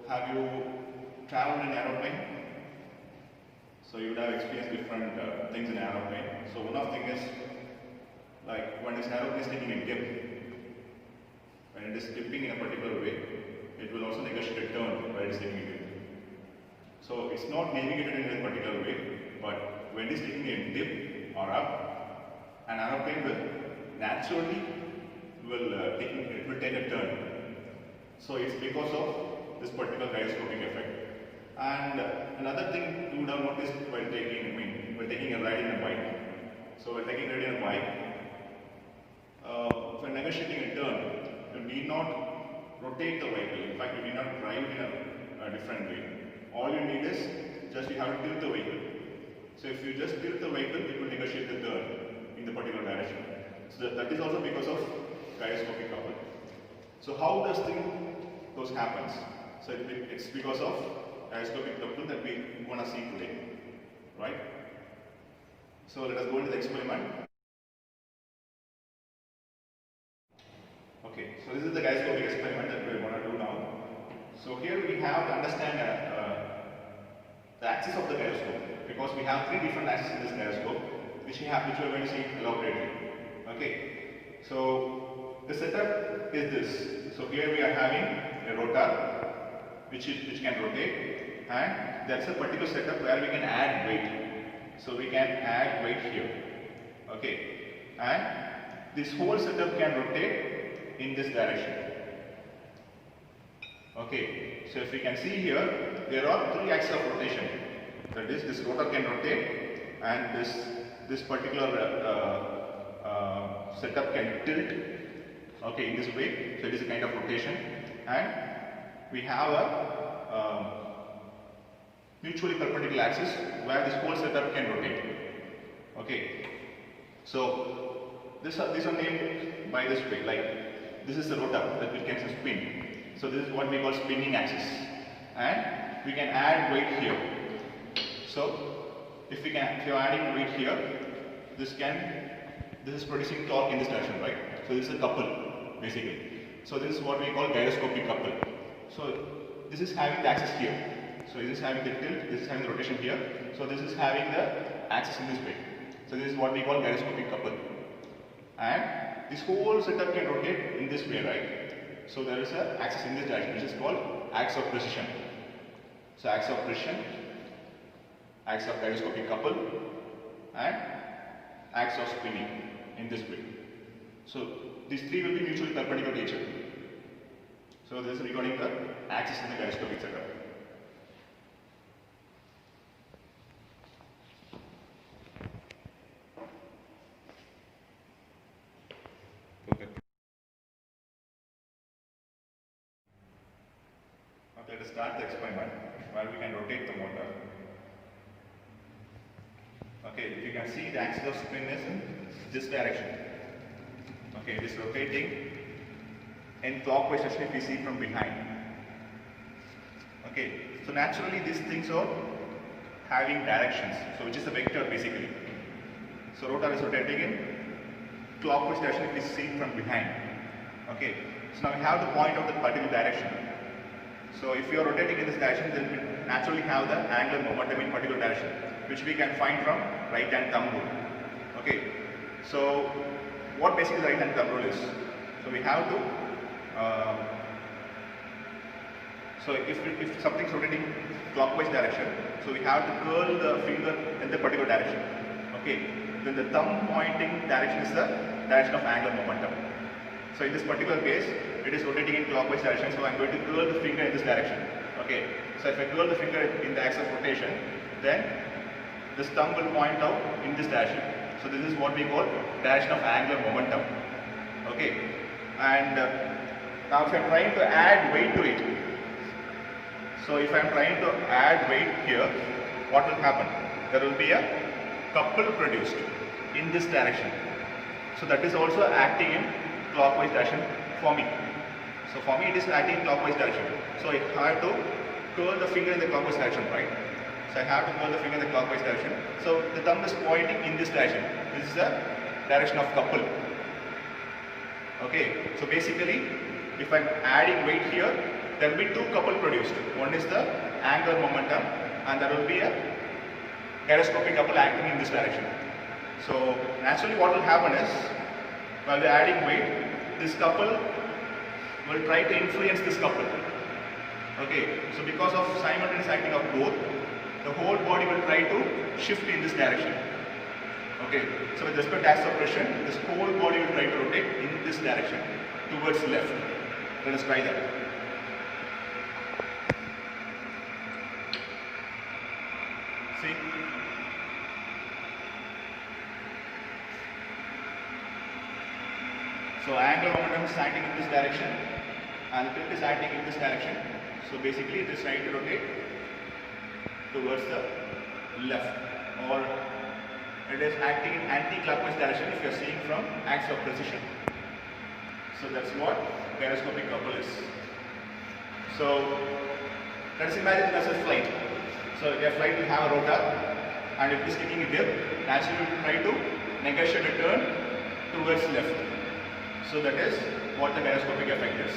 Have you traveled in aeroplane? So you would have experienced different things in aeroplane. So one of the thing is, like when this aeroplane is taking a dip, when it is dipping in a particular way, it will also negotiate a turn where it is taking a dip. So it's not navigated in a particular way, but when it is taking a dip or up, an aeroplane will naturally take a turn. So it's because of this particular gyroscopic effect. And another thing you would have noticed while taking a ride in a bike. So while taking a ride in a bike, for negotiating a turn, you need not rotate the vehicle. In fact, you need not drive in a different way. All you need is just you have to tilt the vehicle. So if you just tilt the vehicle, it will negotiate the turn in the particular direction. So that is also because of gyroscopic couple. So how does those happens? So it's because of gyroscopic couple that we want to see today, right? So let us go into the experiment. Okay, so this is the gyroscopic experiment that we want to do now. So here we have to understand the axis of the gyroscope, because we have three different axes in this gyroscope, which we are going to see elaborately. Okay, so the setup is this. So here we are having a rotor which can rotate, and that's a particular setup where we can add weight. So we can add weight here. Okay, and this whole setup can rotate in this direction. Okay, so if we can see here, there are three axes of rotation. That is, this rotor can rotate, and this particular setup can tilt. Okay, in this way. So it is a kind of rotation, and we have a mutually perpendicular axis where this whole setup can rotate. Okay, so these are named by this way. Like this is the rotor that we can spin. So this is what we call spinning axis, and we can add weight here. So if you are adding weight here, this is producing torque in this direction, right? So this is a couple basically. So this is what we call gyroscopic couple. So this is having the axis here. So this is having the tilt, this is having the rotation here. So this is having the axis in this way. So this is what we call gyroscopic couple. And this whole setup can rotate in this way, right? So there is an axis in this direction, which is called axis of precision. So axis of precision, axis of gyroscopic couple, and axis of spinning in this way. So these three will be mutually perpendicular to each other. So this is regarding the axis in the gyroscopic setup. Okay. Okay, let us start the experiment where we can rotate the motor. Okay, if you can see, the axis of spin is in this direction. Okay, it is rotating in clockwise direction if we see from behind. Okay, so naturally these things are having directions, so which is the vector basically. So rotor is rotating in clockwise direction if we see from behind. Okay, so now we have to point out the particular direction. So if you are rotating in this direction, then we naturally have the angular momentum in particular direction, which we can find from right hand thumb rule. Okay, so what basically right hand thumb rule is? So we have to so if something is rotating clockwise direction, so we have to curl the finger in the particular direction. Okay, then the thumb pointing direction is the direction of angular momentum. So in this particular case, it is rotating in clockwise direction, so I am going to curl the finger in this direction. Okay, so if I curl the finger in the axis of rotation, then this thumb will point out in this direction. So this is what we call direction of angular momentum. Okay, and now if I am trying to add weight to it, so if I am trying to add weight here, what will happen? There will be a couple produced in this direction. So that is also acting in clockwise direction for me. So for me it is acting in clockwise direction. So I have to curl the finger in the clockwise direction, right? So I have to curl the finger in the clockwise direction. So the thumb is pointing in this direction. This is the direction of couple. Okay, so basically if I am adding weight here, there will be two couple produced. One is the angular momentum and there will be a gyroscopic couple acting in this direction. So naturally what will happen is, while we are adding weight, this couple will try to influence this couple. Okay, so because of simultaneous acting of both, the whole body will try to shift in this direction. Okay, so with respect to axis of pressure, this whole body will try to rotate in this direction towards left. Let us try that. See? So angular momentum is acting in this direction and tilt is acting in this direction. So basically it is trying to rotate towards the left, or it is acting in anti-clockwise direction if you are seeing from axis of precision. So that's what gyroscopic couple is. So let us imagine it as a flight. So a flight will have a rotor, and if it is taking a dip, naturally it will try to negotiate a turn towards left. So that is what the gyroscopic effect is.